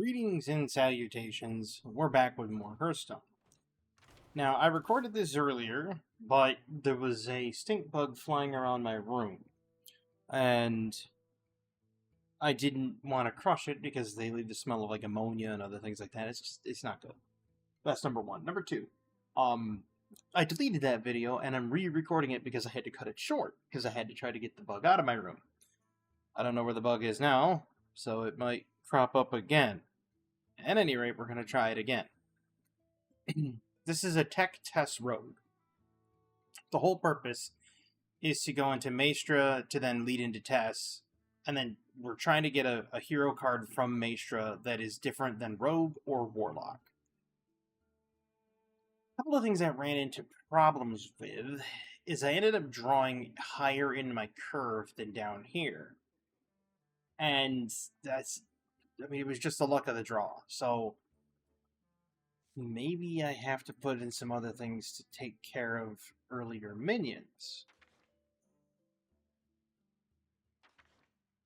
Greetings and salutations. We're back with more Hearthstone. Now, I recorded this earlier, but there was a stink bug flying around my room. And I didn't want to crush it because they leave the smell of like ammonia and other things like that. It's not good. That's number one. Number two, I deleted that video and I'm re-recording it because I had to cut it short because I had to try to get the bug out of my room. I don't know where the bug is now, so it might crop up again. At any rate, we're going to try it again. This is a tech test rogue. The whole purpose is to go into Maestra to then lead into Tess, and then we're trying to get a hero card from Maestra that is different than Rogue or Warlock. A couple of things I ran into problems with is I ended up drawing higher in my curve than down here. And it was just the luck of the draw. So maybe I have to put in some other things to take care of earlier minions.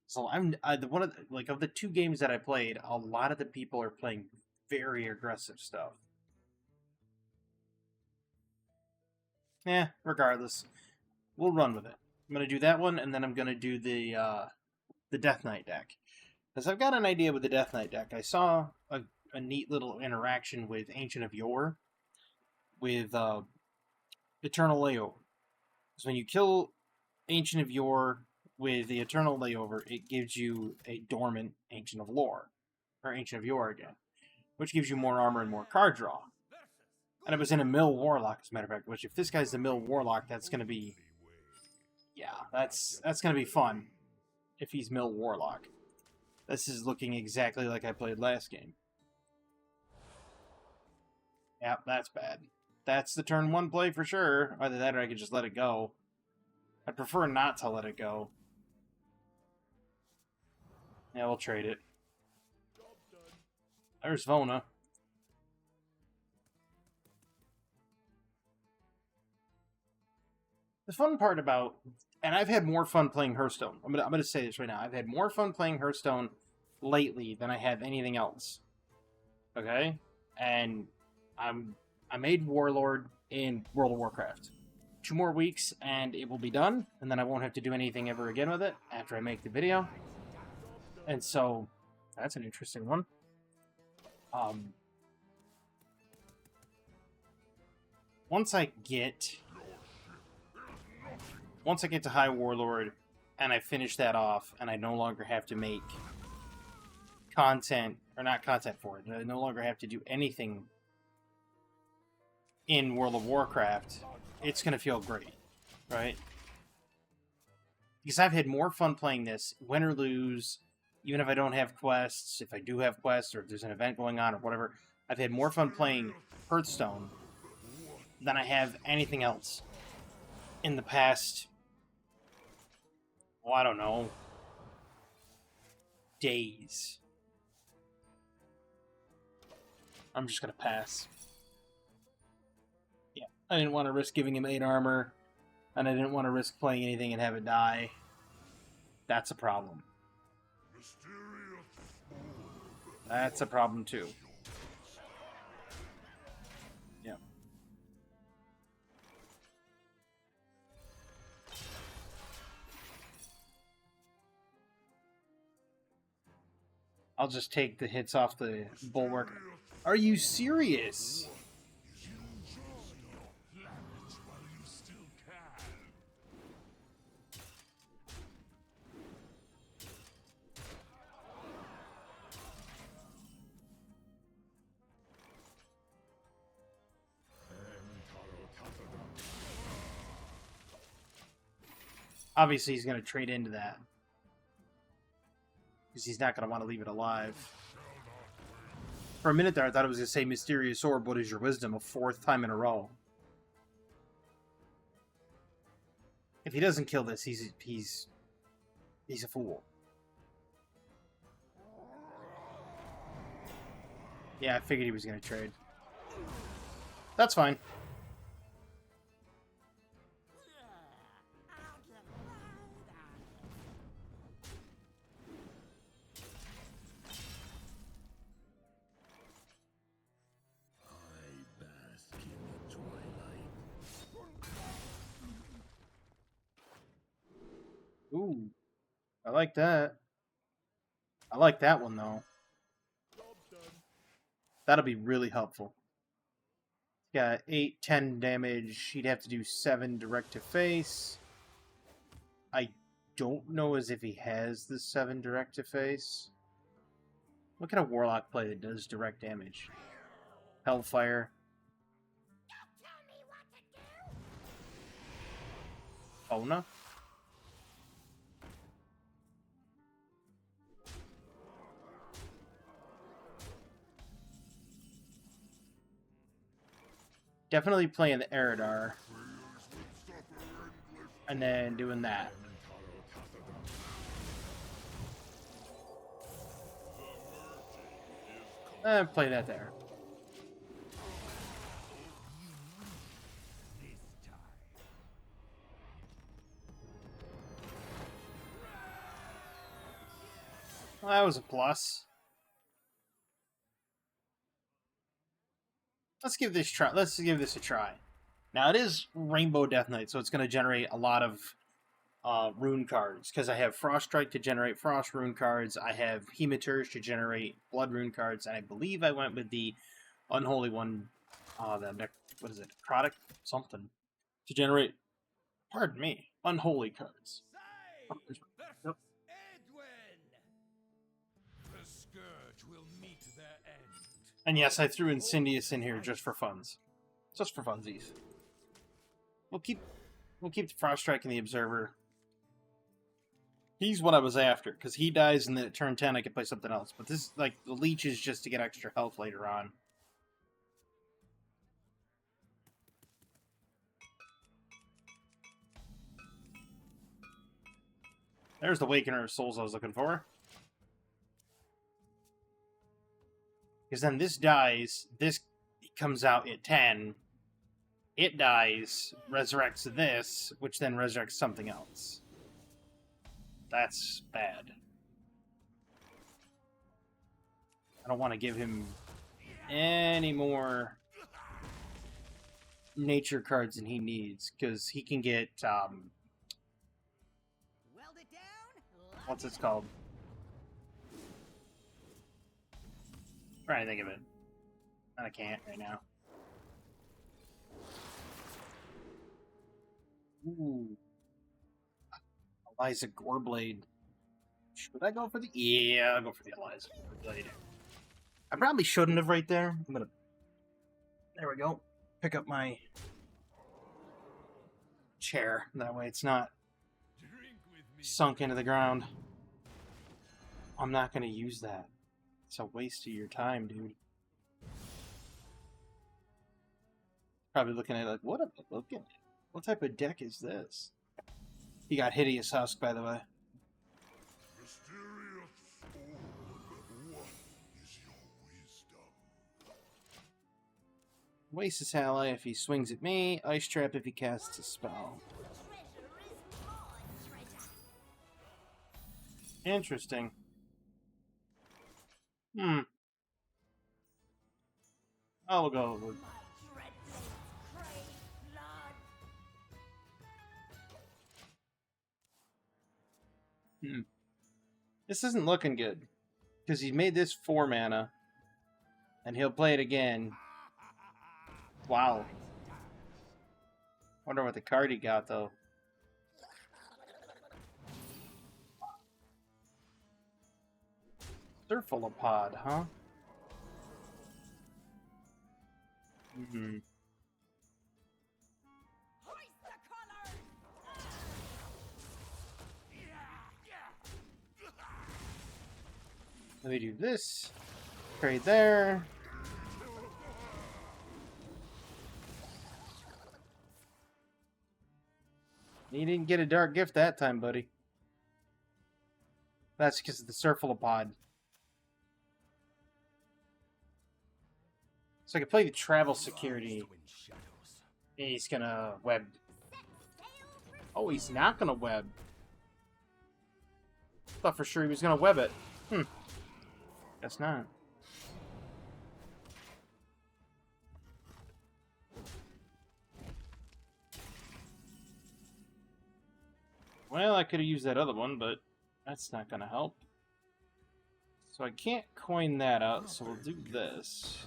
So of the two games that I played, a lot of the people are playing very aggressive stuff. Regardless, we'll run with it. I'm gonna do that one, and then I'm gonna do the Death Knight deck. Because I've got an idea with the Death Knight deck. I saw a neat little interaction with Ancient of Yore with Eternal Layover. Because when you kill Ancient of Yore with the Eternal Layover, it gives you a dormant Ancient of Lore. Or Ancient of Yore again. Which gives you more armor and more card draw. And it was in a Mill Warlock, as a matter of fact. Which, if this guy's the Mill Warlock, that's going to be... Yeah, that's going to be fun. If he's Mill Warlock. This is looking exactly like I played last game. Yep, that's bad. That's the turn one play for sure. Either that or I could just let it go. I'd prefer not to let it go. Yeah, we'll trade it. There's Vona. The fun part about... And I've had more fun playing Hearthstone. I'm gonna say this right now. I've had more fun playing Hearthstone lately than I have anything else. Okay? And I made Warlord in World of Warcraft. 2 more weeks and it will be done, and then I won't have to do anything ever again with it after I make the video. And so that's an interesting one. Once I get to High Warlord and I finish that off and I no longer have to make content, or not content for it, I no longer have to do anything in World of Warcraft, it's going to feel great, right? Because I've had more fun playing this, win or lose, even if I don't have quests, if I do have quests, or if there's an event going on, or whatever, I've had more fun playing Hearthstone than I have anything else in the past, I don't know, days. I'm just going to pass. Yeah, I didn't want to risk giving him 8 armor, and I didn't want to risk playing anything and have it die. That's a problem. That's a problem too. Yeah. I'll just take the hits off the bulwark. Are you serious? Obviously, he's going to trade into that. Because he's not going to want to leave it alive. For a minute there, I thought it was going to say, Mysterious Orb, what is your wisdom? A 4th time in a row. If he doesn't kill this, he's a fool. Yeah, I figured he was going to trade. That's fine. Ooh, I like that. I like that one, though. That'll be really helpful. Got 8, 10 damage. He'd have to do 7 direct to face. I don't know as if he has the 7 direct to face. What kind of warlock play that does direct damage? Hellfire. Ona? Definitely playing the Eridar. And then doing that. Play that there. Well, that was a plus. Let's give this try. Let's give this a try. Now it is Rainbow Death Knight, so it's going to generate a lot of rune cards because I have Frost Strike to generate Frost rune cards. I have Hematurge to generate Blood rune cards, and I believe I went with the Unholy one. What is it? Necrotic something to generate. Pardon me, Unholy cards. Yep. And yes, I threw Incendious in here just for funds. Just for funsies. We'll keep the Frost Strike and the Observer. He's what I was after, because he dies and then at turn 10 I can play something else. But this, like, the Leech is just to get extra health later on. There's the Awakener of Souls I was looking for. Because then this dies, this comes out at 10, it dies, resurrects this, which then resurrects something else. That's bad. I don't want to give him any more nature cards than he needs, because he can get, what's it called? I'm trying to think of it. And I can't right now. Ooh. Eliza Goreblade. Should I go for the... Yeah, I'll go for the Eliza Goreblade. I probably shouldn't have right there. I'm gonna... There we go. Pick up my chair. That way it's not sunk into the ground. I'm not gonna use that. It's a waste of your time, dude. Probably looking at it like, what am I looking at? What type of deck is this? He got Hideous Husk, by the way. Mysterious sword, what is your wisdom? Waste his ally if he swings at me. Ice Trap if he casts a spell. Interesting. I'll go with... This isn't looking good. Because he made this 4 mana. And he'll play it again. Wow. Wonder what the card he got, though. Surfalopod, huh? Let me do this. Trade there. You didn't get a dark gift that time, buddy. That's because of the Surfalopod. So I can play the Travel Security. He's gonna web. Oh, he's not gonna web. Thought for sure he was gonna web it. Guess not. Well, I could have used that other one, but that's not going to help. So I can't coin that out, so we'll do this.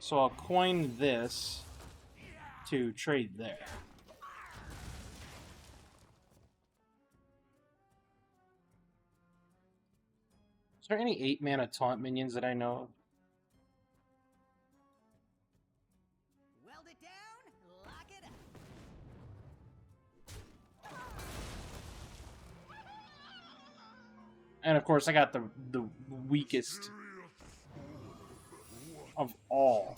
So I'll coin this to trade there. Is there any 8-mana taunt minions that I know of? Weld it down, lock it up. And of course, I got the weakest of all.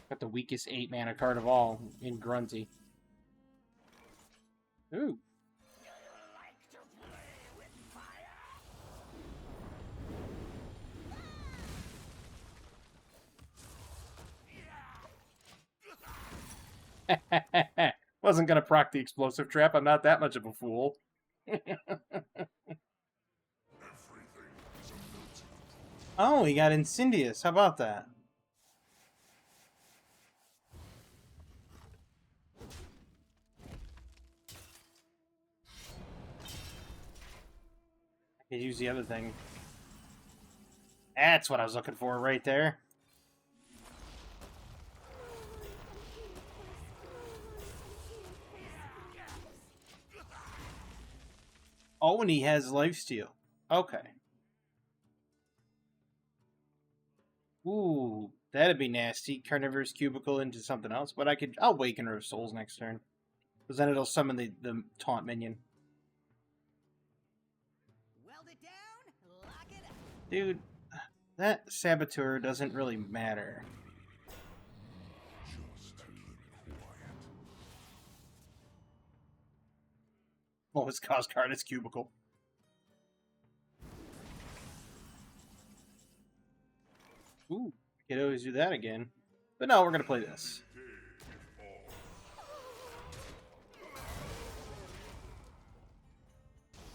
Got the weakest 8-mana card of all in Grunty. Ooh. Wasn't gonna proc the explosive trap. I'm not that much of a fool. Oh, he got Incendious. How about that? I could use the other thing. That's what I was looking for right there. Oh, and he has lifesteal. Okay. Ooh, that'd be nasty. Carnivorous Cubicle into something else, but I'll Wakener of Souls next turn. Because then it'll summon the taunt minion. Weld it down, lock it up. Dude, that Saboteur doesn't really matter. Lowest cost card is Cubicle. Ooh, I could always do that again. But no, we're going to play this.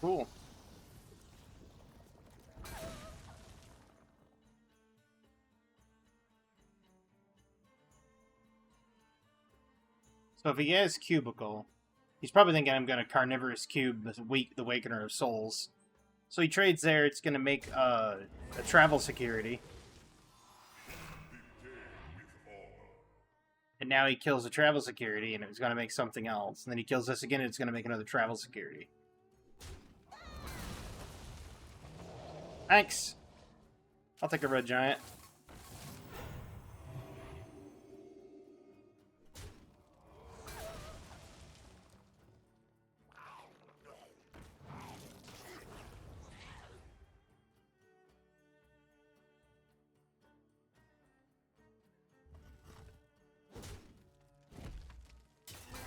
Cool. So if he has Cubicle, he's probably thinking I'm going to Carnivorous Cube the Wakener of Souls. So he trades there, it's going to make a travel security. And now he kills a travel security, and it's going to make something else. And then he kills this again, and it's going to make another travel security. Thanks! I'll take a red giant.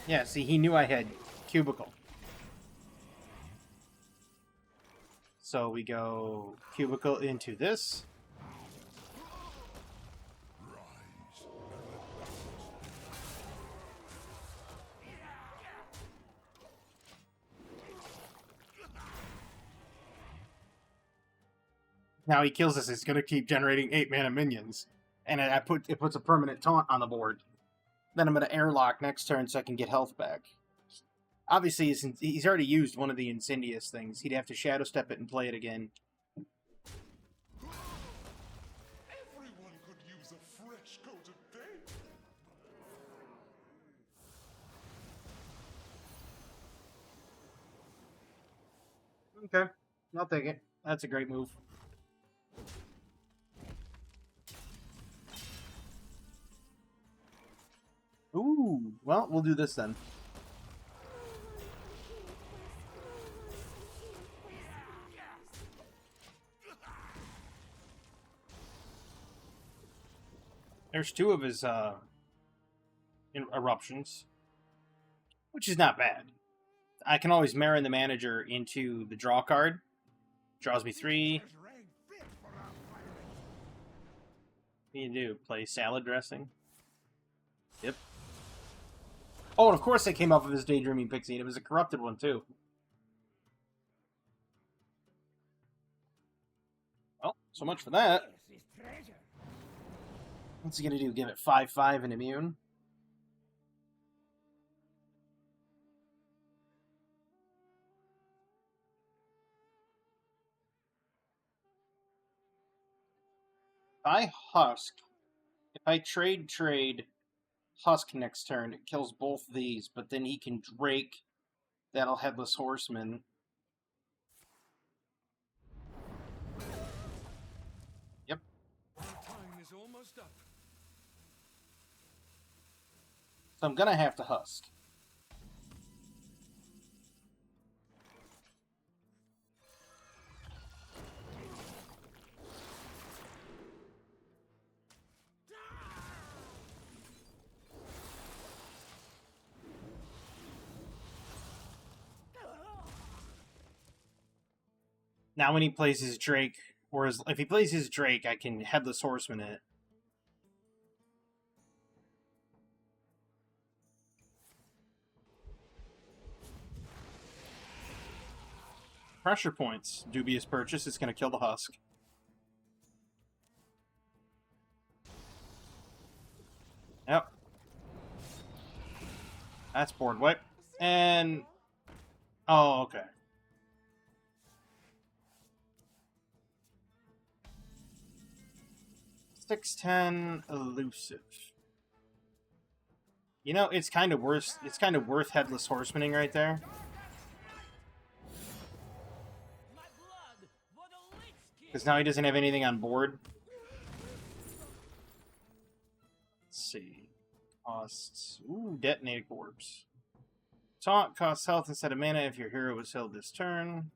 Yeah, see, he knew I had Cubicle. So we go Cubicle into this. Now he kills us, it's going to keep generating 8-mana minions. And it puts a permanent taunt on the board. Then I'm going to airlock next turn so I can get health back. Obviously, he's already used one of the Incendious things. He'd have to Shadow Step it and play it again. Everyone could use a fresh coat of paint. Okay, I'll take it. That's a great move. Ooh, well, we'll do this then. There's 2 of his eruptions, which is not bad. I can always Marin the Manager into the draw card. Draws me 3. What do you do? Play salad dressing? Yep. Oh, and of course it came off of his Daydreaming Pixie, and it was a corrupted one, too. Well, so much for that. What's he gonna do? Give it 5/5 and immune? I Husk. If I trade Husk next turn, it kills both these, but then he can Drake. That'll Headless Horseman. Yep. Time is almost up. So I'm gonna have to Husk. Now when he plays his Drake, or if he plays his Drake, I can Headless Horseman it. Pressure points. Dubious purchase. It's going to kill the Husk. Yep. That's board wipe. And... oh, okay. 6/10 elusive. You know, it's kind of worth Headless Horsemaning right there. Because now he doesn't have anything on board. Let's see. Costs... ooh, Detonated Corpse. Taunt costs health instead of mana if your hero was held this turn.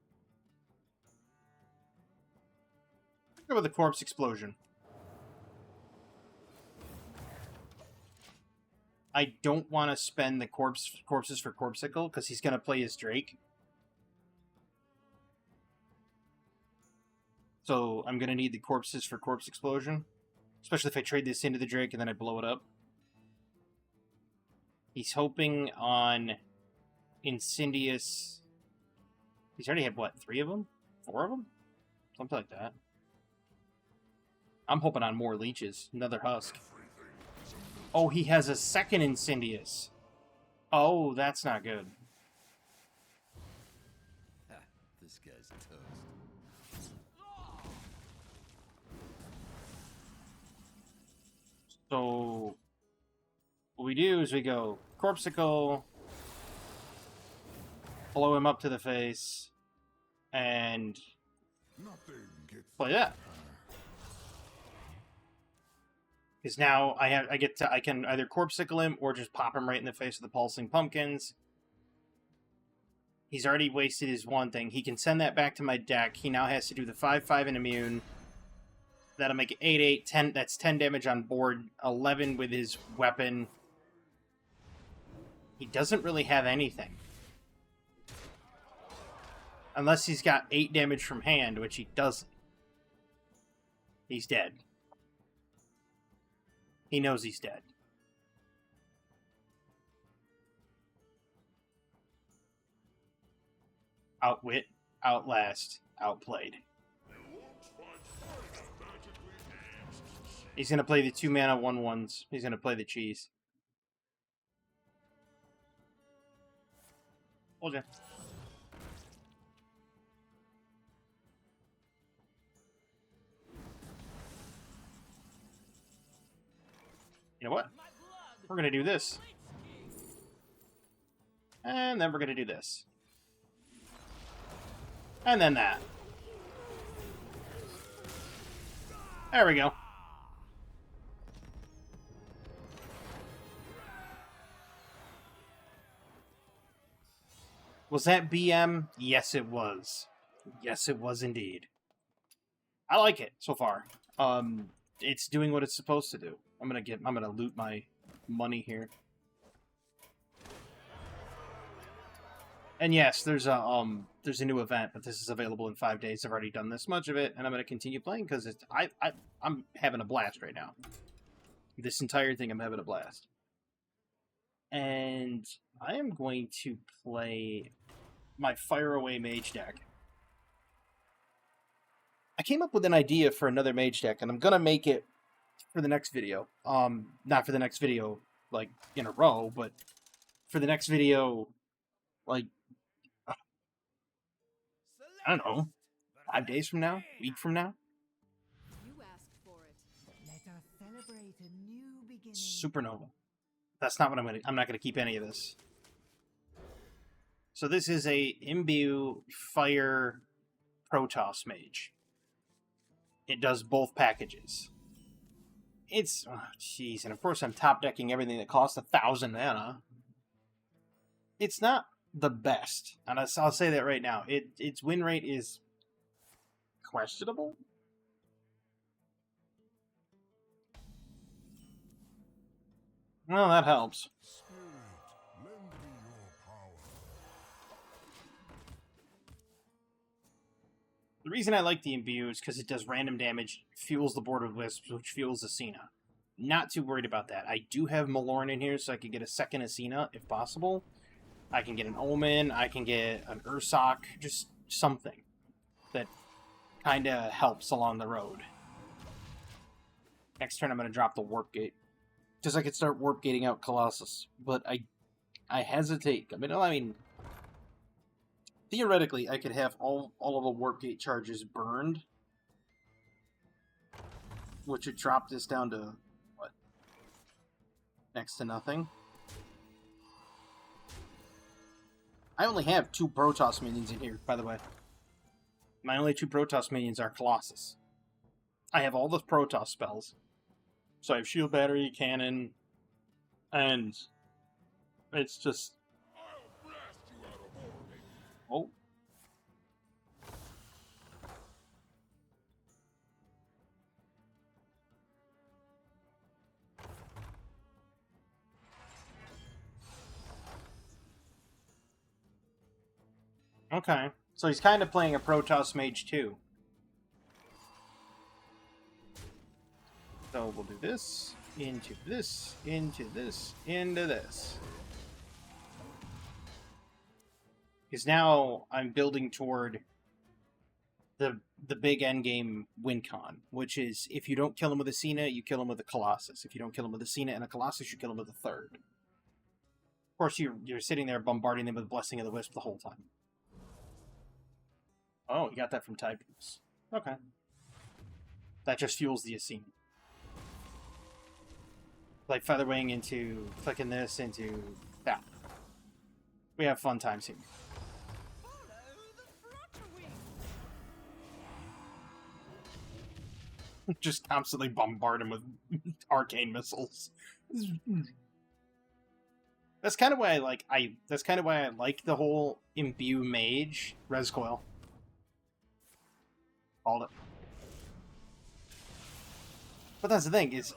Go with the Corpse Explosion. I don't want to spend the corpses for Corpsicle, because he's going to play his Drake. So I'm going to need the corpses for Corpse Explosion. Especially if I trade this into the Drake and then I blow it up. He's hoping on Incendious... he's already had, what, 3 of them? 4 of them? Something like that. I'm hoping on more leeches. Another Husk. Oh, he has a second Incendious. Oh, that's not good. This guy's toast. So, what we do is we go Corpsicle, blow him up to the face, and play that. Because now I can either Corpsicle him or just pop him right in the face with the Pulsing Pumpkins. He's already wasted his one thing. He can send that back to my deck. He now has to do the 5/5 and immune. That'll make it 8/8, 10. That's 10 damage on board. 11 with his weapon. He doesn't really have anything. Unless he's got 8 damage from hand, which he doesn't. He's dead. He knows he's dead. Outwit, outlast, outplayed. He's going to play the 2 mana 1/1s. He's going to play the cheese. Hold on. You know what? We're going to do this. And then we're going to do this. And then that. There we go. Was that BM? Yes, it was. Yes, it was indeed. I like it so far. It's doing what it's supposed to do. I'm gonna loot my money here. And yes, there's a new event, but this is available in 5 days. I've already done this much of it, and I'm gonna continue playing because I'm having a blast right now. This entire thing, I'm having a blast. And I am going to play my Fire Away Mage deck. I came up with an idea for another Mage deck, and I'm gonna make it for the next video. Not for the next video, like, in a row, but for the next video, like, I don't know, 5 days from now? Week from now? You asked for it. Let us celebrate a new beginning. Supernova. That's not what I'm not gonna keep any of this. So this is a Imbue Fire Protoss Mage. It does both packages. It's... oh, jeez, and of course I'm top-decking everything that costs 1,000 mana. It's not the best, and I'll say that right now. Its win rate is questionable? Well, that helps. Spirit, lend me your power. The reason I like the Imbue is because it does random damage, fuels the board with Wisps, which fuels Asina. Not too worried about that. I do have Malorn in here, so I could get a second Asina, if possible. I can get an Omen, I can get an Ursoc, just something that kind of helps along the road. Next turn I'm going to drop the Warp Gate. Because I could start Warp Gating out Colossus. But I hesitate. I mean, theoretically, I could have all of the Warp Gate charges burned. Which would drop this down to, what? Next to nothing. I only have 2 Protoss minions in here, by the way. My only 2 Protoss minions are Colossus. I have all the Protoss spells. So I have Shield Battery, Cannon, and it's just... I'll blast you out of orbit. oh. Okay, so he's kind of playing a Protoss Mage too. So we'll do this, into this, into this, into this. Because now I'm building toward the big endgame win con, which is if you don't kill him with a Cena, you kill him with a Colossus. If you don't kill him with a Cena and a Colossus, you kill him with a third. Of course, you're sitting there bombarding them with Blessing of the Wisp the whole time. Oh, you got that from Types. Okay. That just fuels the Ascene. Like Featherwing into clicking this into that. We have fun times here. Just constantly bombard him with arcane missiles. That's kind of why that's kind of why I like the whole Imbue Mage Res Coil. Called it. But that's the thing, is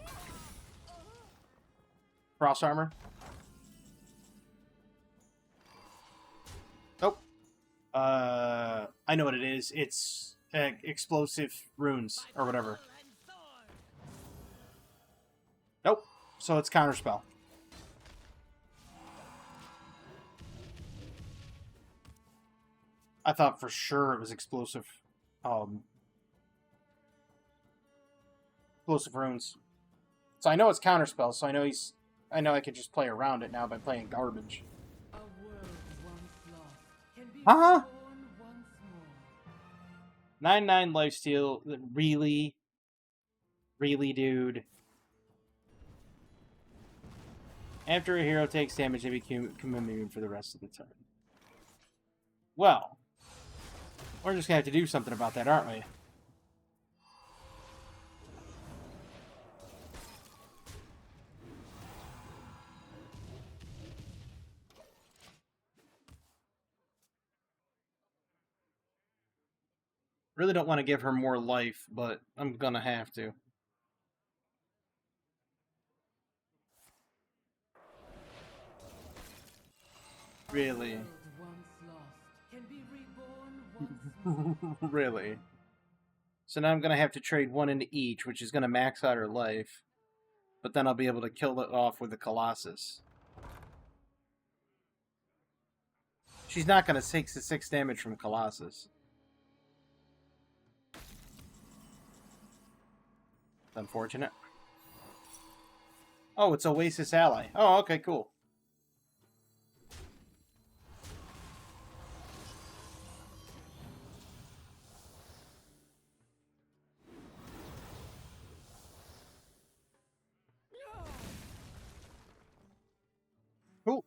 Cross Armor. Nope. I know what it is. It's explosive runes or whatever. Nope. So it's Counterspell. I thought for sure it was explosive. Explosive runes. So I know it's Counterspell, so I know I could just play around it now by playing garbage. A world once lost can be Huh? reborn once more. 9/9 lifesteal. Really? Really, dude? After a hero takes damage, they become immune for the rest of the turn. Well, we're just gonna have to do something about that, aren't we? Really don't want to give her more life, but I'm gonna have to. Really? World once lost can be reborn once more. Really? So now I'm gonna have to trade one into each, which is gonna max out her life. But then I'll be able to kill it off with the Colossus. She's not gonna take the 6 damage from Colossus. Unfortunate. Oh, it's Oasis Ally. Oh, okay, cool. Cool.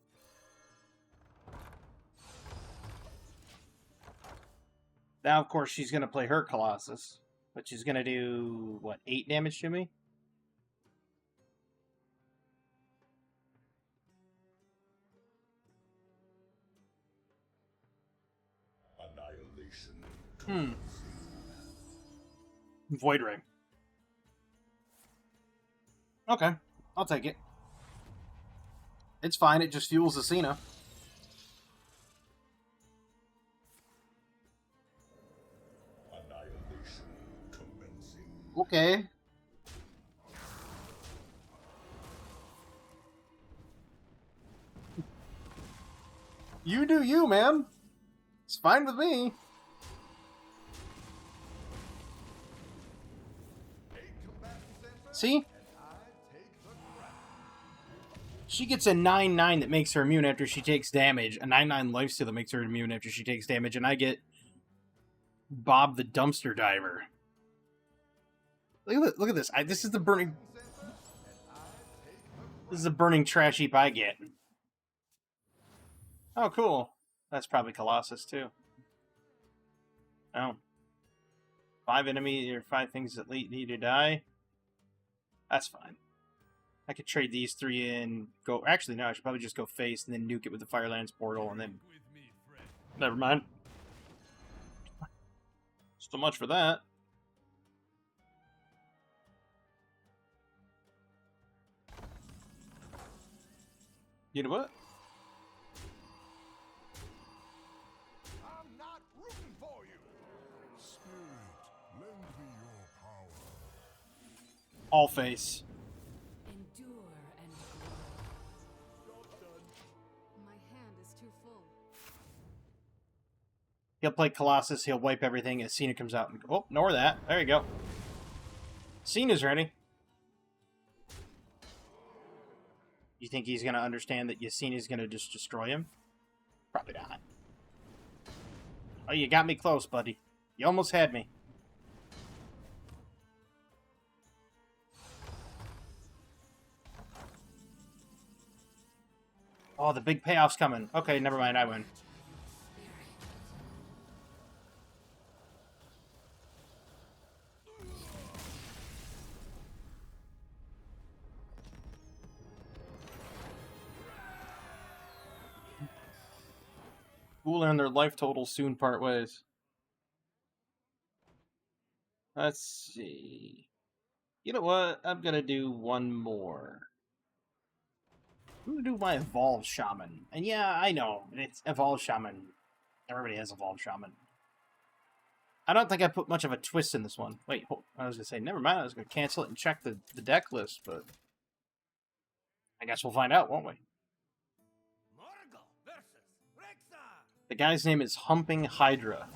Now, of course, she's going to play her Colossus. But she's going to do, what, 8 damage to me? Annihilation. Void Ring. Okay, I'll take it. It's fine, it just fuels the Cena. Annihilation commencing. Okay. You do you, man. It's fine with me. See? She gets a 9/9 that makes her immune after she takes damage, a 9/9 lifesteal that makes her immune after she takes damage, and I get Bob the Dumpster Diver. Look at this. This is the burning... This is the burning trash heap I get. Oh, cool. That's probably Colossus, too. Oh. 5 enemies or 5 things that need to die. That's fine. I could trade these 3 in. Go. Actually, no. I should probably just go face and then nuke it with the Firelands portal and then. Never mind. So much for that. You know what? I'm not rooting for you. Spirit, lend me your power. All face. Endure and grow. My hand is too full. He'll play Colossus. He'll wipe everything as Cena comes out and oh, ignore that. There you go. Cena's ready. You think he's going to understand that Cena's going to just destroy him? Probably not. Oh, you got me close, buddy. You almost had me. Oh, the big payoff's coming. Okay, never mind. I win. We'll learn their life total soon part ways. Let's see. You know what? I'm gonna do one more. I'm gonna do my Evolved Shaman. And yeah, I know. It's Evolved Shaman. Everybody has Evolved Shaman. I don't think I put much of a twist in this one. Wait, I was gonna say, never mind. I was gonna cancel it and check the deck list, but I guess we'll find out, won't we? The guy's name is Humping Hydra.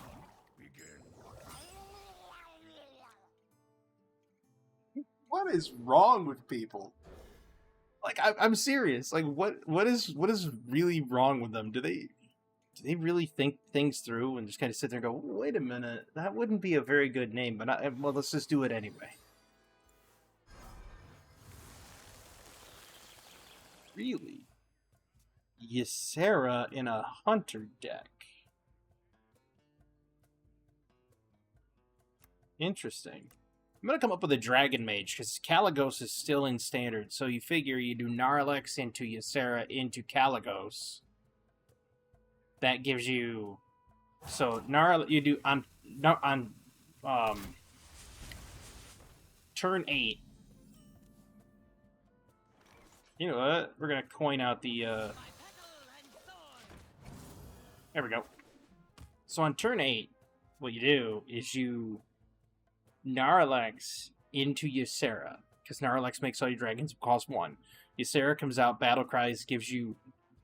What is wrong with people? Like, I'm serious. Like, what is really wrong with them? Do they really think things through and just kind of sit there and go, wait a minute, that wouldn't be a very good name, but well, let's just do it anyway. Really? Ysera in a hunter deck. Interesting. I'm going to come up with a Dragon Mage, because Kaligos is still in Standard, so you figure you do Gnarlex into Ysera into Kaligos. That gives you... So, you do... On turn 8... You know what? We're going to coin out the... There we go. So on turn 8, what you do is you Gnarlex into Ysera, because Gnarlex makes all your dragons cost 1. Ysera comes out, Battle Cries gives you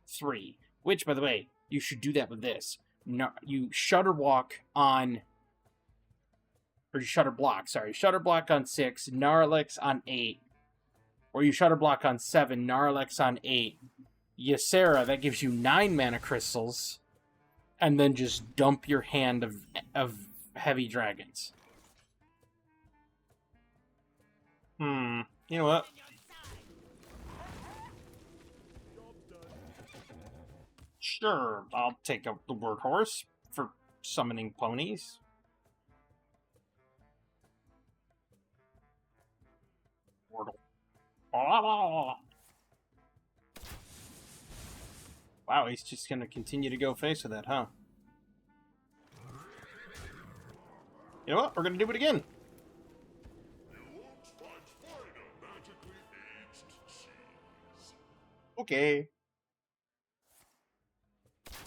3, which, by the way, you should do that with this. You Shutter Block on... Or Shutter Block, sorry. Shutter Block on 6, Gnarlex on 8, or you Shutter Block on 7, Gnarlex on 8, Ysera, that gives you 9 mana crystals, and then just dump your hand of heavy dragons. You know what? Sure, I'll take up the workhorse for summoning ponies. Wordle. Wow, he's just gonna continue to go face with that, huh? You know what? We're gonna do it again. You won't find finer magically aged cheese. Okay.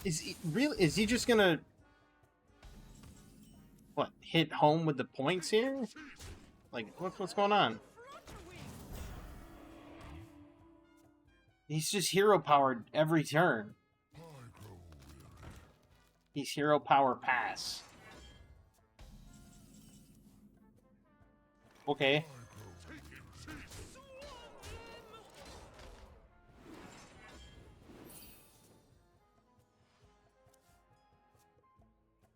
Is he just gonna what, hit home with the points here? Like what's going on? He's just hero powered every turn. He's hero power pass. Okay.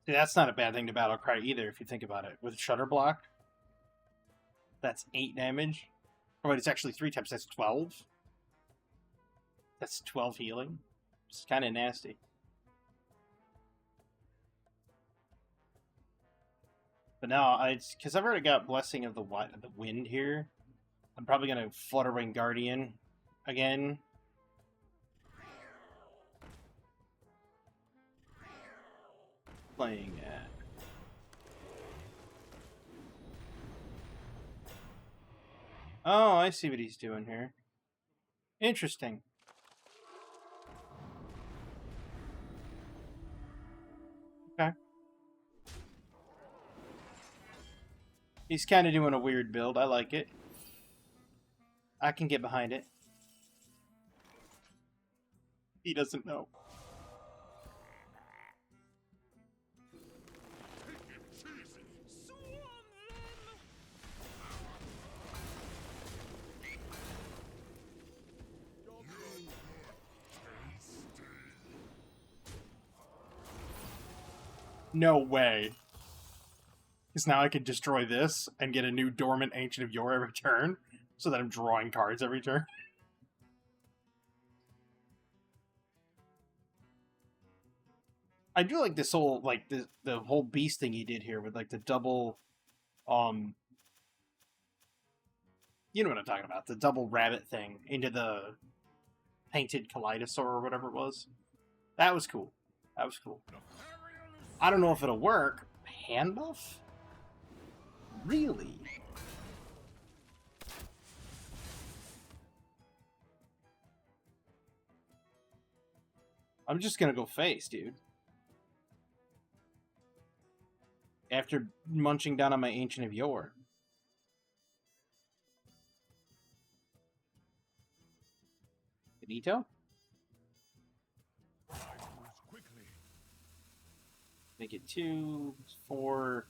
See, that's not a bad thing to battle cry either, if you think about it. With Shutter Block, that's 8 damage. Oh wait, it's actually 3 times. That's 12. That's 12 healing. It's kind of nasty. But now, because I've already got Blessing of the Wind here, I'm probably going to Flutterwing Guardian again. Playing at... Oh, I see what he's doing here. Interesting. Okay. He's kind of doing a weird build. I like it. I can get behind it. He doesn't know. No way. Because now I can destroy this and get a new Dormant Ancient of Yore every turn, so that I'm drawing cards every turn. I do like this whole, like, the whole beast thing he did here with, like, the double, you know what I'm talking about, the double rabbit thing into the painted Kaleidosaur or whatever it was. That was cool. That was cool. I don't know if it'll work. Hand buff? Really? I'm just gonna go face, dude. After munching down on my Ancient of Yore. Benito? Make it 2, 4.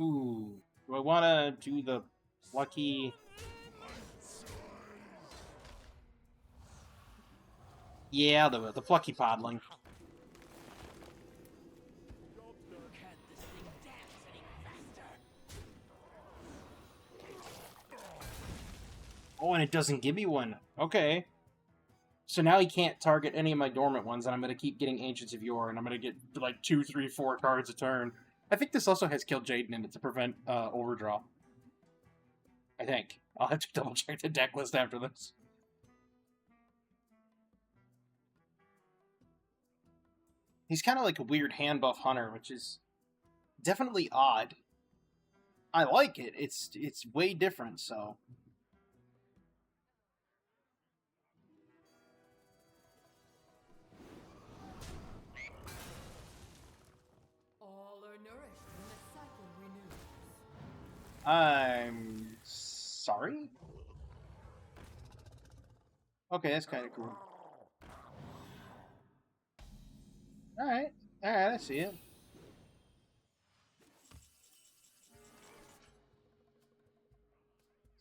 Ooh, do I want to do the wacky? Yeah, the plucky podling. Oh, and it doesn't give me one. Okay. So now he can't target any of my dormant ones, and I'm going to keep getting Ancients of Yore, and I'm going to get like 2, 3, 4 cards a turn. I think this also has Kill Jaden in it to prevent overdraw. I think. I'll have to double check the deck list after this. He's kind of like a weird hand buff hunter, which is definitely odd. I like it. It's way different, so... I'm sorry? Okay, that's kind of cool. Alright. Alright, I see it.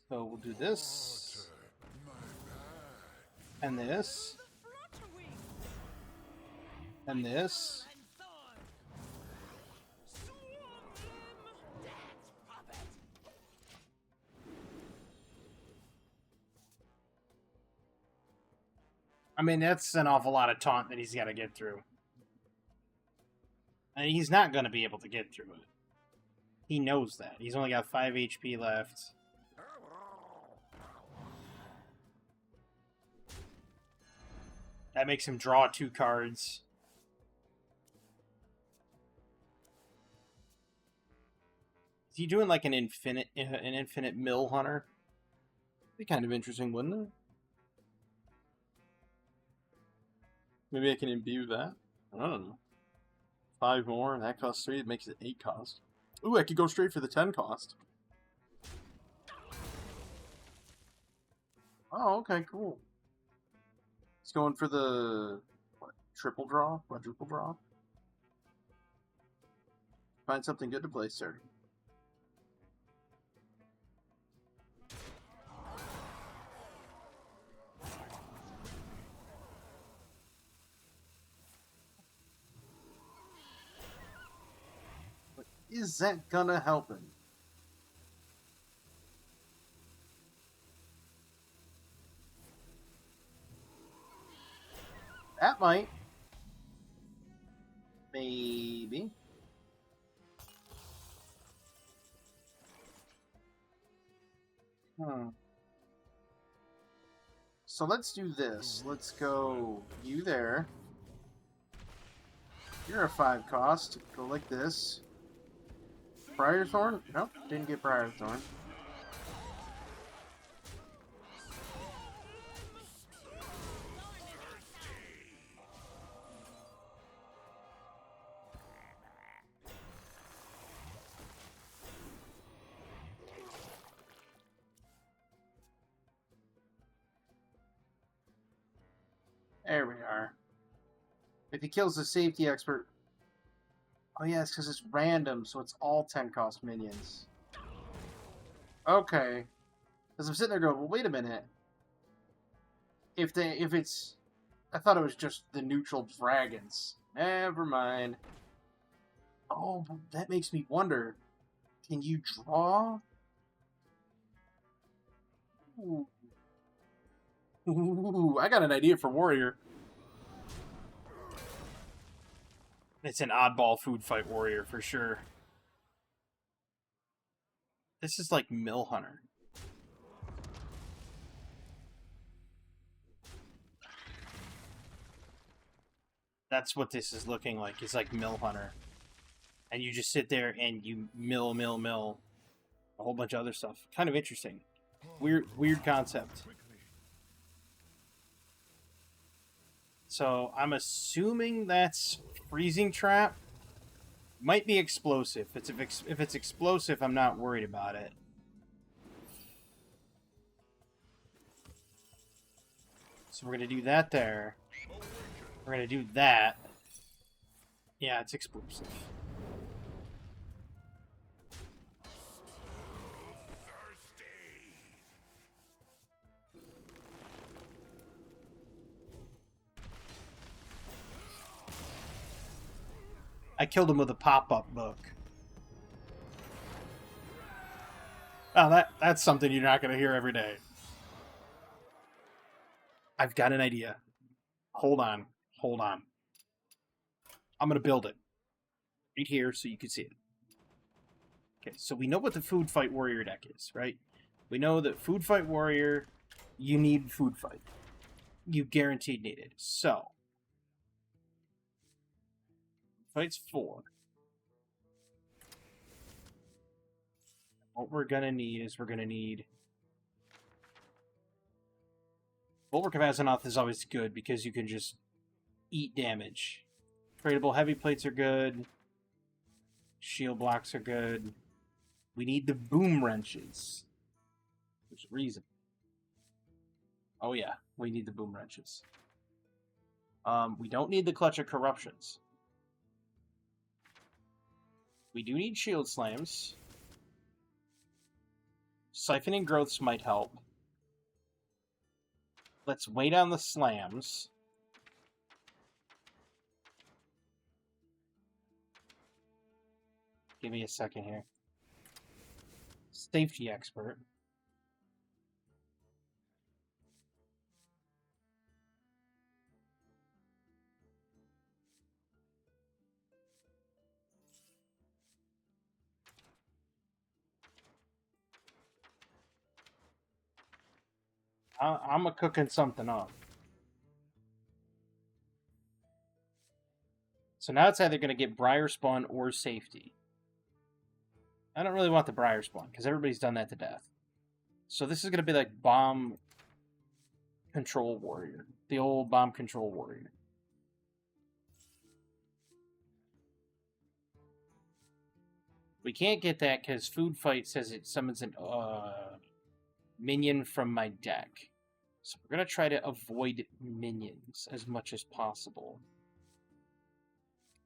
So we'll do this. And this. And this. I mean, that's an awful lot of taunt that he's got to get through. And he's not going to be able to get through it. He knows that. He's only got 5 HP left. That makes him draw 2 cards. Is he doing like an infinite mill hunter? Be kind of interesting, wouldn't it? Maybe I can imbue that. I don't know. 5 more, and that costs 3. It makes it 8 cost. Ooh, I could go straight for the 10 cost. Oh, okay, cool. It's going for the what, triple draw, quadruple draw. Find something good to play, sir. But is that gonna help him? That might. Maybe. So let's do this. Let's go you there. You're a 5 cost. Go like this. Briar Thorn? Nope, didn't get Briar Thorn. There we are. If he kills the safety expert... Oh yeah, it's because it's random, so it's all 10 cost minions. Okay. Because I'm sitting there going, well, wait a minute. If it's... I thought it was just the neutral dragons. Never mind. Oh, but that makes me wonder. Can you draw? Ooh. Ooh, I got an idea for Warrior. It's an oddball food fight warrior for sure. This is like Mill Hunter. That's what this is looking like. It's like Mill Hunter. And you just sit there and you mill a whole bunch of other stuff. Kind of interesting. Weird concept. So I'm assuming that's freezing trap. Might be explosive. If it's explosive, I'm not worried about it. So we're gonna do that there. We're gonna do that. Yeah, it's explosive. I killed him with a pop-up book. Oh, that's something you're not going to hear every day. I've got an idea. Hold on. I'm going to build it. Right here so you can see it. Okay, so we know what the Food Fight Warrior deck is, right? We know that Food Fight Warrior, you need Food Fight. You guaranteed need it. So, Fight's 4. What we're gonna need is Bulwark of Azzinoth is always good because you can just eat damage. Tradable heavy plates are good. Shield blocks are good. We need the boom wrenches. There's a reason. Oh yeah, we need the boom wrenches. We don't need the clutch of corruptions. We do need shield slams. Siphoning growths might help. Let's wait on the slams. Give me a second here. Safety expert. I'm cooking something up. So now it's either going to get Briar Spawn or Safety. I don't really want the Briar Spawn, because everybody's done that to death. So this is going to be like Bomb Control Warrior. The old Bomb Control Warrior. We can't get that because Food Fight says it summons an minion from my deck. So we're going to try to avoid minions as much as possible.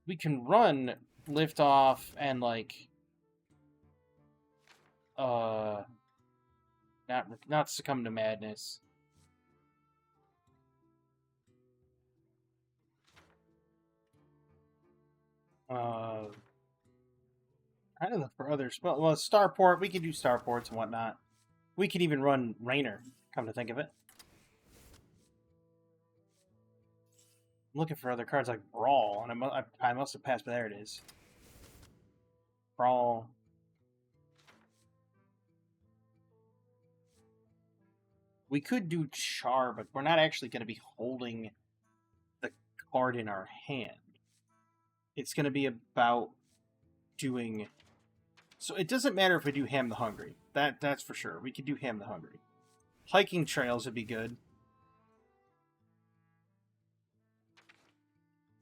We can run, lift off, and like... not succumb to madness. I don't know for other spells. Well, Starport, we could do Starports and whatnot. We could even run Rainer, come to think of it. I'm looking for other cards like Brawl, and I must have passed, but there it is. Brawl. We could do Char, but we're not actually going to be holding the card in our hand. It's going to be about doing... So it doesn't matter if we do Ham the Hungry. That's for sure. We could do Ham the Hungry. Hiking Trails would be good.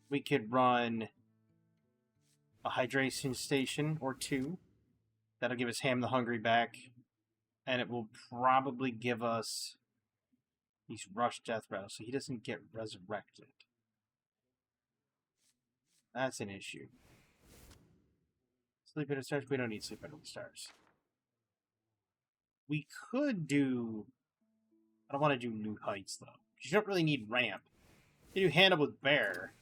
We could run a Hydration Station or two. That'll give us Ham the Hungry back. And it will probably give us... He's Rush Death Rattle, so he doesn't get resurrected. That's an issue. Sleep Under the Stars? We don't need Sleep Under the Stars. We could do... I don't want to do New Heights, though. You don't really need Ramp. You do Handle with Bear.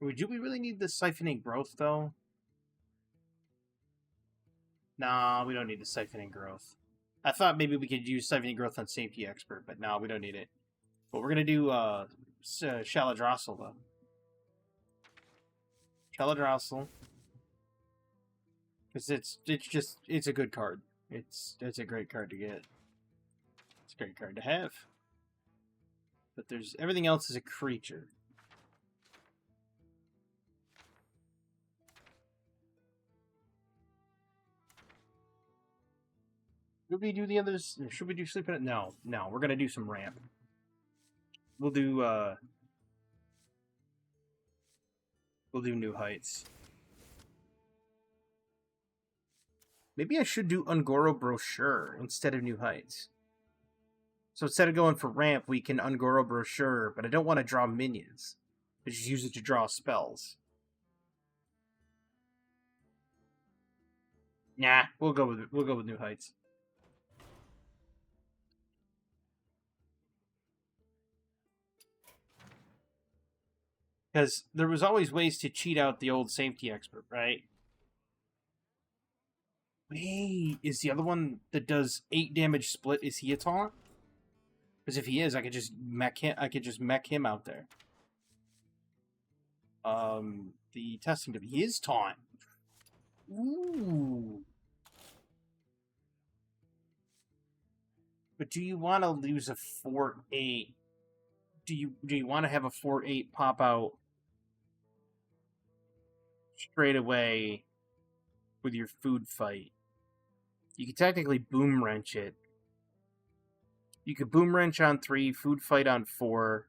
Do we really need the Siphoning Growth, though? Nah, we don't need the Siphoning Growth. I thought maybe we could use Siphoning Growth on Safety Expert, but no, we don't need it. But we're going to do Shaladrossel, though. Shaladrossel. Because it's a good card. It's a great card to get. It's a great card to have. But there's everything else is a creature. Should we do the others? Should we do Sleep in it? No, we're gonna do some Ramp. We'll do New Heights. Maybe I should do Ungoro Brochure instead of New Heights. So instead of going for Ramp, we can Ungoro Brochure, but I don't want to draw minions. I just use it to draw spells. Nah, we'll go with New Heights. Because there was always ways to cheat out the old Safety Expert, right? Wait, is the other one that does 8 damage split, is he a taunt? Because if he is, I could just mech him out there. The testing to he is taunt. Ooh. But do you want to lose a 4/8? Do you want to have a 4/8 pop out straight away with your Food Fight? You could technically Boom Wrench it. You could Boom Wrench on 3, Food Fight on 4,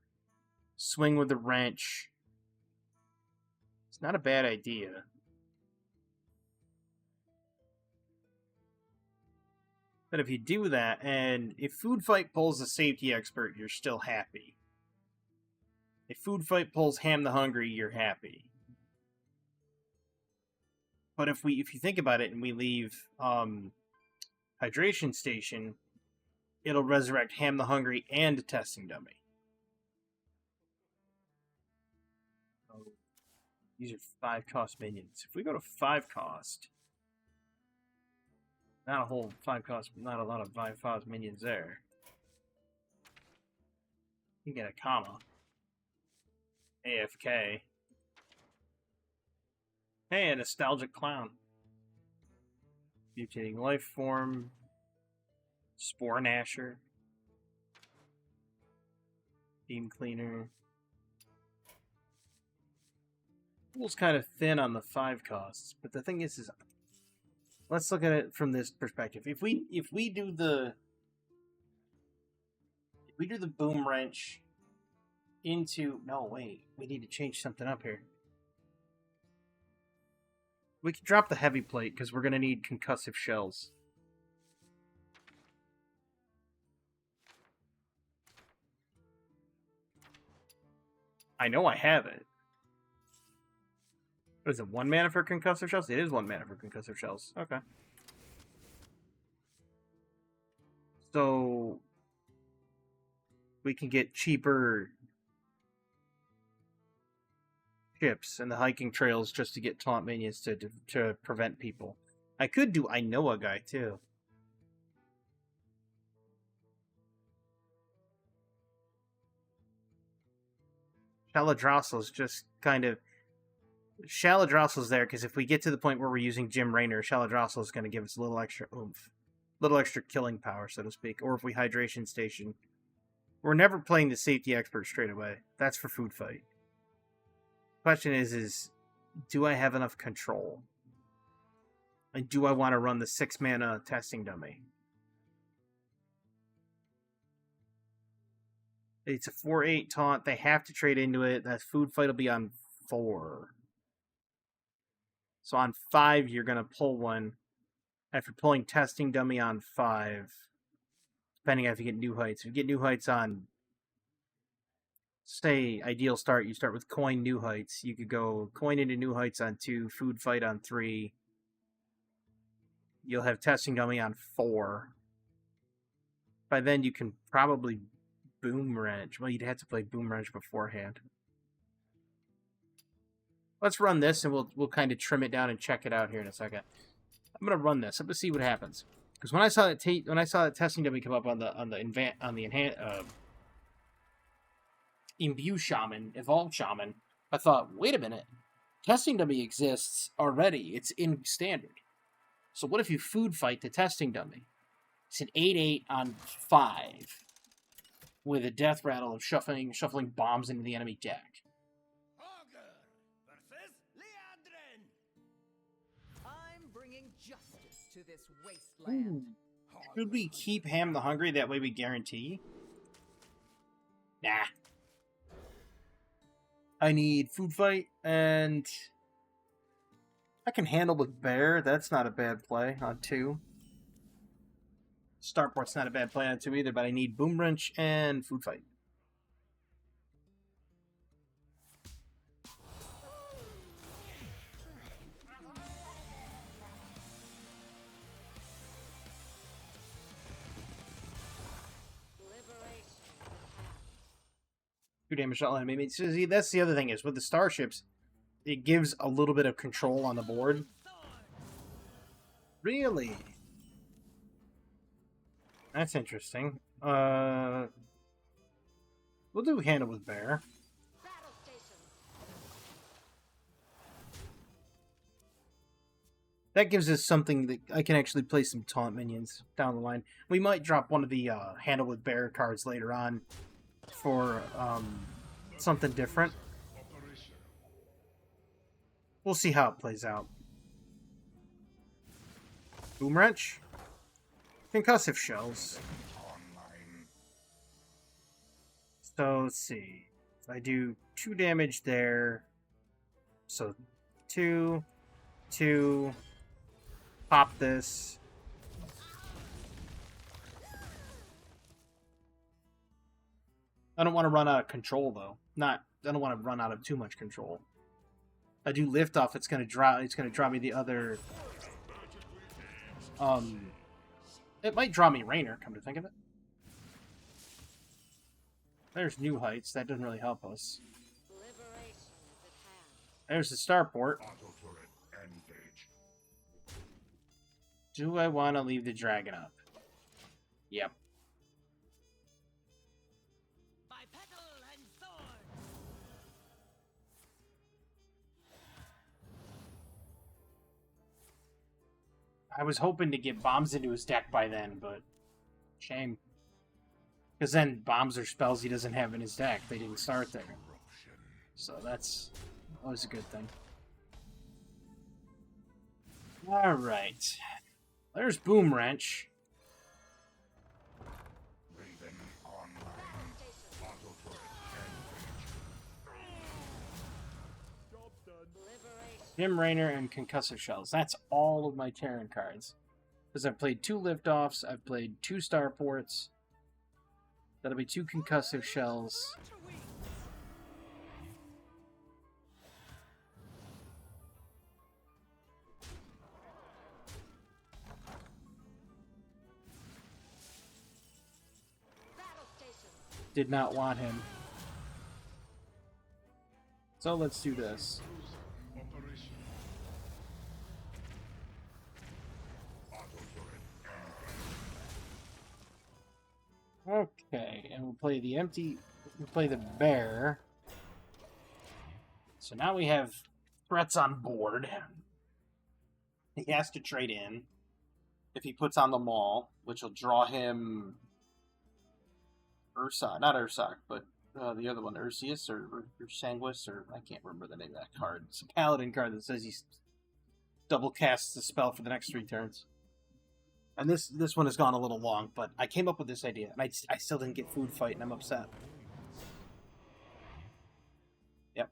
swing with the wrench. It's not a bad idea. But if you do that, and if Food Fight pulls a safety expert, you're still happy. If Food Fight pulls Ham the Hungry, you're happy. But if you think about it and we leave Hydration Station, it'll resurrect Ham the Hungry and a Testing Dummy. So these are 5 cost minions. If we go to 5 cost, not a lot of 5 cost minions there. You can get a comma. AFK. Hey, a nostalgic clown. Mutating life form. Spore Gnasher. Beam Cleaner. Pool's kind of thin on the 5 costs, but the thing is let's look at it from this perspective. If we do the boom wrench into we need to change something up here. We can drop the heavy plate because we're gonna need concussive shells. I know I have it. What is it, 1 mana for concussive shells? It is 1 mana for concussive shells. Okay. So we can get cheaper ships and the hiking trails just to get taunt minions to prevent people. I could do I know a guy too. Shaladrossel's just kind of... Shaladrossel's there because if we get to the point where we're using Jim Raynor, Shaladrossel is going to give us a little extra oomph. A little extra killing power, so to speak. Or if we Hydration Station. We're never playing the Safety Expert straight away. That's for Food Fight. Question is do I have enough control? And do I want to run the 6 mana Testing Dummy? It's a 4/8 taunt. They have to trade into it. That Food Fight will be on 4. So on 5, you're going to pull one. After pulling Testing Dummy on 5. Depending on if you get New Heights. If you get New Heights on, say, Ideal Start, you start with Coin New Heights. You could go Coin into New Heights on 2, Food Fight on 3. You'll have Testing Dummy on 4. By then, you can probably Boom Wrench. Well, you'd have to play Boom Wrench beforehand. Let's run this, and we'll kind of trim it down and check it out here in a second. I'm gonna run this. I'm gonna see what happens. Because when I saw that Testing Dummy come up on the Imbue Shaman, Evolved Shaman, I thought, wait a minute, Testing Dummy exists already. It's in Standard. So what if you Food Fight the Testing Dummy? It's an 8/8 on 5 with a death rattle of shuffling bombs into the enemy deck. I'm bringing justice to this wasteland. Should we keep Ham the Hungry? That way we guarantee. Nah. I need Food Fight, and I can handle with Bear. That's not a bad play on 2. Starport's not a bad play on 2 either, but I need Boom Wrench and Food Fight. Two damage to all enemy. See, that's the other thing is with the starships, it gives a little bit of control on the board. Really? That's interesting. We'll do Handle with Bear. That gives us something that I can actually play some taunt minions down the line. We might drop one of the Handle with Bear cards later on for something different. We'll see how it plays out. Boom Wrench. Concussive Shells. So, let's see. If I do 2 damage there. So, 2, 2. Pop this. I don't want to run out of control though. I don't want to run out of too much control. I do lift off, it's gonna draw me the other. It might draw me Rainer, come to think of it. There's New Heights, that doesn't really help us. Liberation is at hand. There's the starport. Auto turret engage. Do I want to leave the dragon up? Yep. By petal and sword. I was hoping to get bombs into his deck by then, but shame. Because then bombs are spells he doesn't have in his deck. They didn't start there. So that's always a good thing. Alright. There's Boom Wrench. Raven online. Auto turret engage. Liberation. Jim Rainer and Concussive Shells. That's all of my Terran cards. Because I've played 2 Liftoffs, I've played 2 Starports. That'll be 2 Concussive Shells. Battle station. Did not want him. So let's do this. Operation. Auto turret Okay, and we'll play the empty. We'll play the bear. So now we have threats on board. He has to trade in if he puts on the Maul, which will draw him Ursa, not Ursak, but the other one, Ursius or Sanguis, or I can't remember the name of that card. It's a Paladin card that says he double casts the spell for the next 3 turns. And this one has gone a little long, but I came up with this idea, and I still didn't get food fight, and I'm upset. Yep.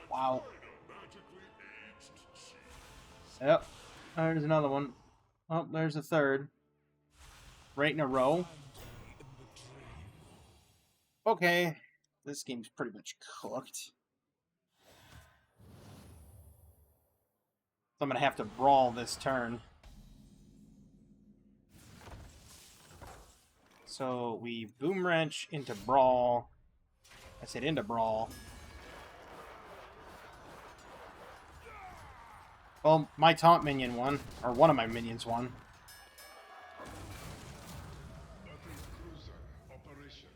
Wow. Yep. There's another one. Oh, there's a third. Right in a row. Okay. This game's pretty much cooked. So I'm going to have to brawl this turn. So we Boom Wrench into brawl. I said into brawl. Well, my taunt minion won. Or one of my minions won. Battle cruiser operation.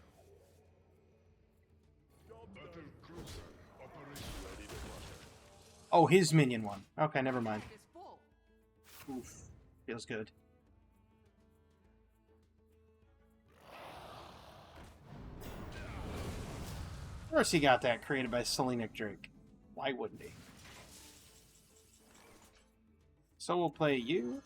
Battle cruiser operation. Ready to water. Oh, his minion won. Okay, never mind. It is full. Oof. Feels good. Of course he got that created by Selenic Drake. Why wouldn't he? So we'll play you.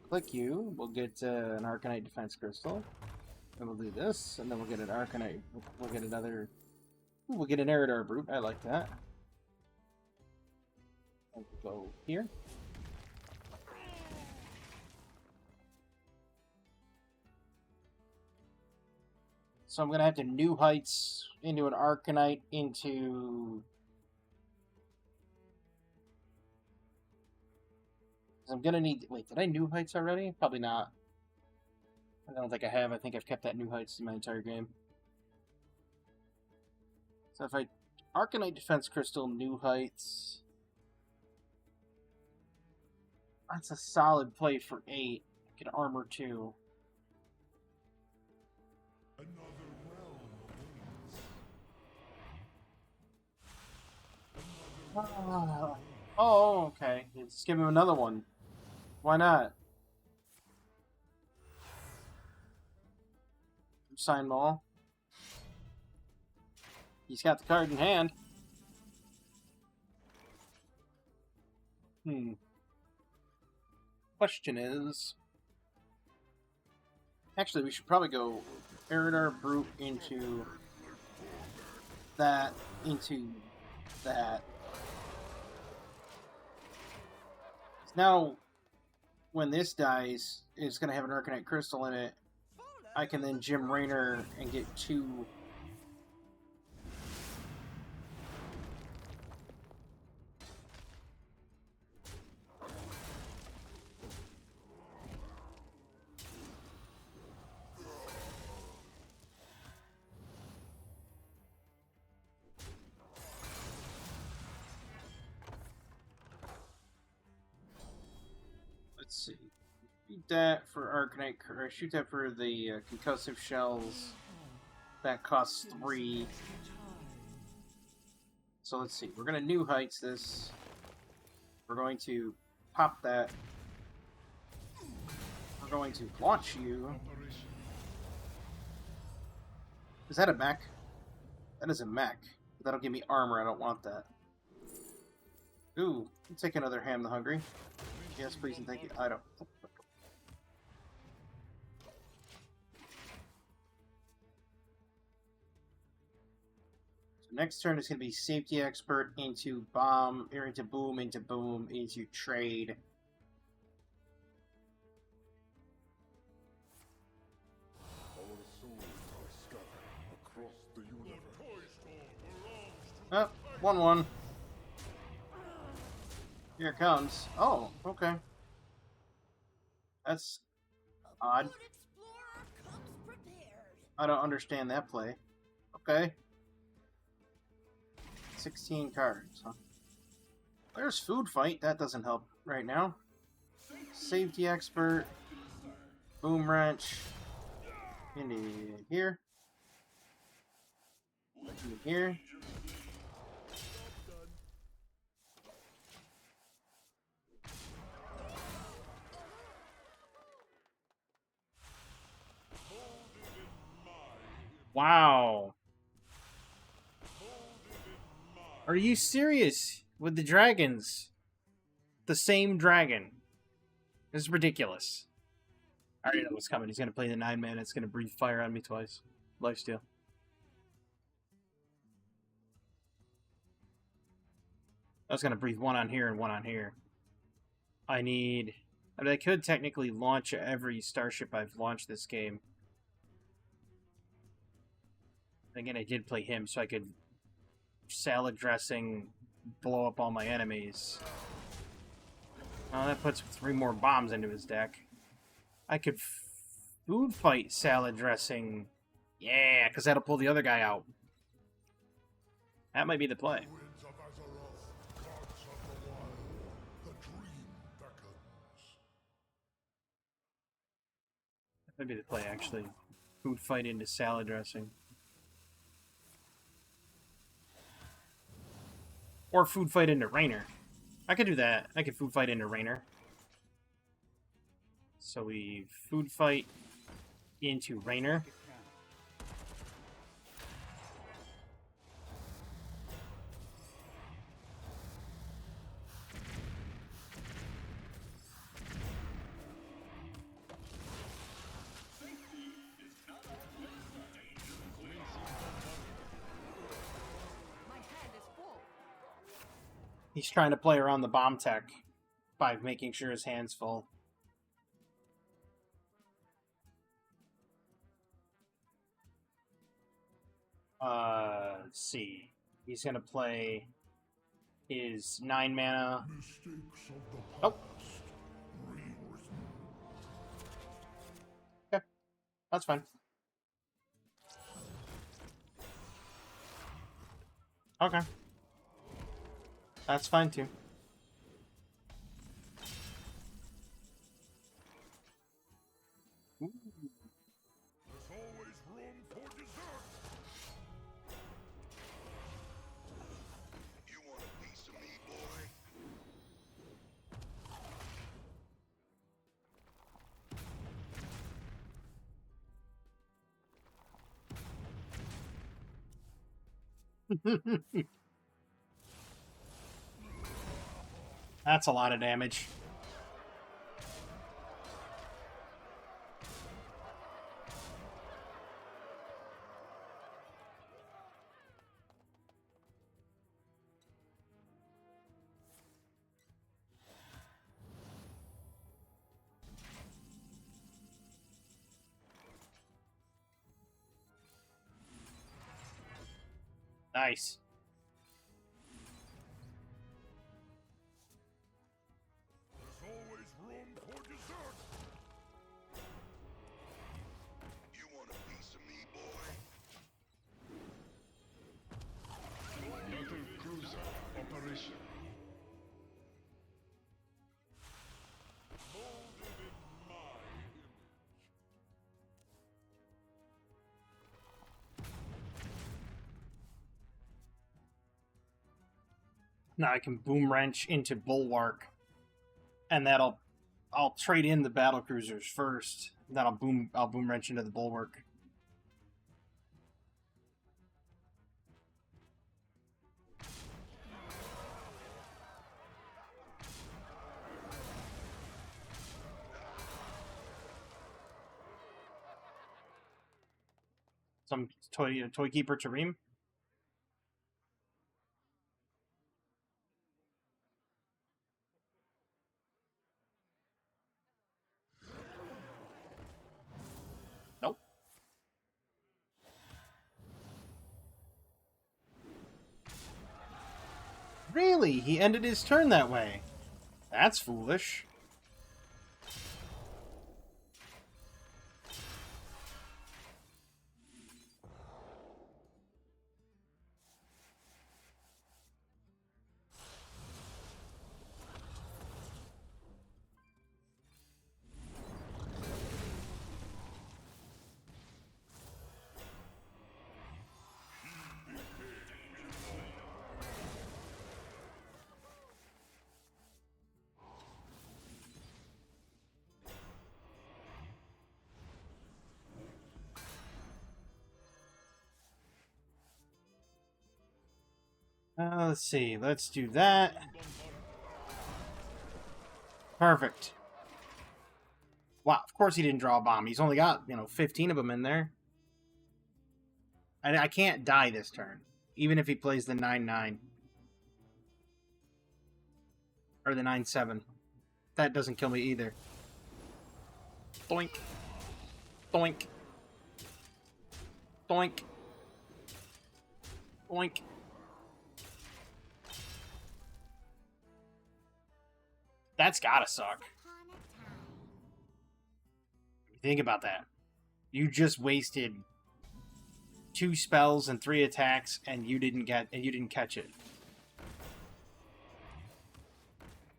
Click you. We'll get an Arcanite Defense Crystal. And we'll do this. And then we'll get an Arcanite. We'll get another... Ooh, we'll get an Eridar Brute. I like that. And we'll go here. So I'm going to have to New Heights into an Arcanite into... I'm going to need... Wait, did I New Heights already? Probably not. I don't think I have. I think I've kept that New Heights in my entire game. So if I Arcanite Defense Crystal, New Heights... That's a solid play for 8. I can Armor 2. Another realm awaits. Oh, okay. Let's give him another one. Why not? Sign Maul. He's got the card in hand. Question is... Actually, we should probably go Eridar Brute into that, Now, when this dies, it's going to have an Arcanite Crystal in it. I can then Jim Raynor and get 2. Let's see. Shoot that for Arcanite, or shoot that for the concussive shells. That costs 3. So let's see. We're going to New Heights this. We're going to pop that. We're going to launch you. Is that a mech? That is a mech. That'll give me armor. I don't want that. Ooh, I'll take another Ham the Hungry. Yes, please and thank you. I don't. So next turn is going to be Safety Expert into Bomb, or into Boom, into Trade. Our souls are scattered across the universe. Oh, 1-1. Here it comes. Oh, okay. That's odd. I don't understand that play. Okay. 16 cards, huh? There's Food Fight. That doesn't help right now. Safety Expert. Boom Wrench. Into here. Into here. Wow. Are you serious with the dragons? The same dragon. This is ridiculous. I already know what's coming. He's going to play the 9-man. It's going to breathe fire on me twice. Lifesteal. I was going to breathe 1 on here and 1 on here. I mean, I could technically launch every starship I've launched this game. Again, I did play him, so I could salad dressing, blow up all my enemies. Oh, that puts 3 more bombs into his deck. I could Food Fight salad dressing. Yeah, because that'll pull the other guy out. That might be the play. Winds of Azeroth, gods of the wild, the dream beckons. That might be the play, actually. Food Fight into salad dressing. Or Food Fight into Raynor. I could do that. I could Food Fight into Raynor. So we Food Fight into Raynor. He's trying to play around the bomb tech by making sure his hand's full. Let's see. He's gonna play his 9 mana. Mistakes of the Oh. past, rewritten. Okay, that's fine. Okay. That's fine too. Ooh. There's always room for dessert. You want a piece of me, boy? That's a lot of damage. Nice. There's always room for dessert. You want a piece of me, boy? Battle cruiser operation. Molded in my image. Now I can boom wrench into Bulwark, and I'll trade in the battle cruisers first. Then I'll boom wrench into the Bulwark. Some toy keeper Tareem. Nope. Really? He ended his turn that way. That's foolish. Let's see. Let's do that. Perfect. Wow, of course he didn't draw a bomb. He's only got, 15 of them in there. And I can't die this turn, even if he plays the 9-9. Or the 9-7. That doesn't kill me either. Doink. Doink. Doink. Doink. That's gotta suck. Think about that. You just wasted 2 spells and 3 attacks, and you didn't catch it.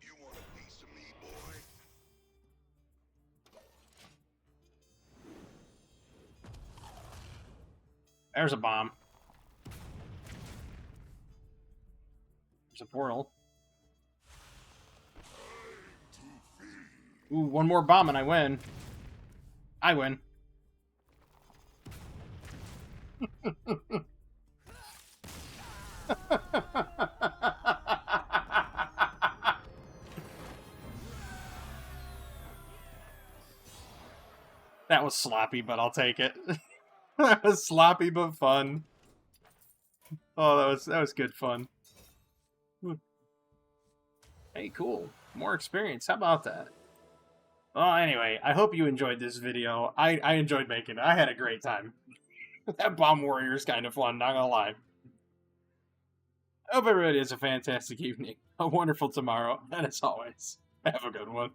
You want a piece of me, boy? There's a bomb. There's a portal. Ooh, one more bomb and I win. I win. That was sloppy, but I'll take it. That was sloppy but fun. Oh, that was good fun. Hey, cool. More experience. How about that? Well, anyway, I hope you enjoyed this video. I enjoyed making it. I had a great time. That Bomb Warrior is kind of fun, not gonna lie. I hope everybody has a fantastic evening, a wonderful tomorrow, and as always, have a good one.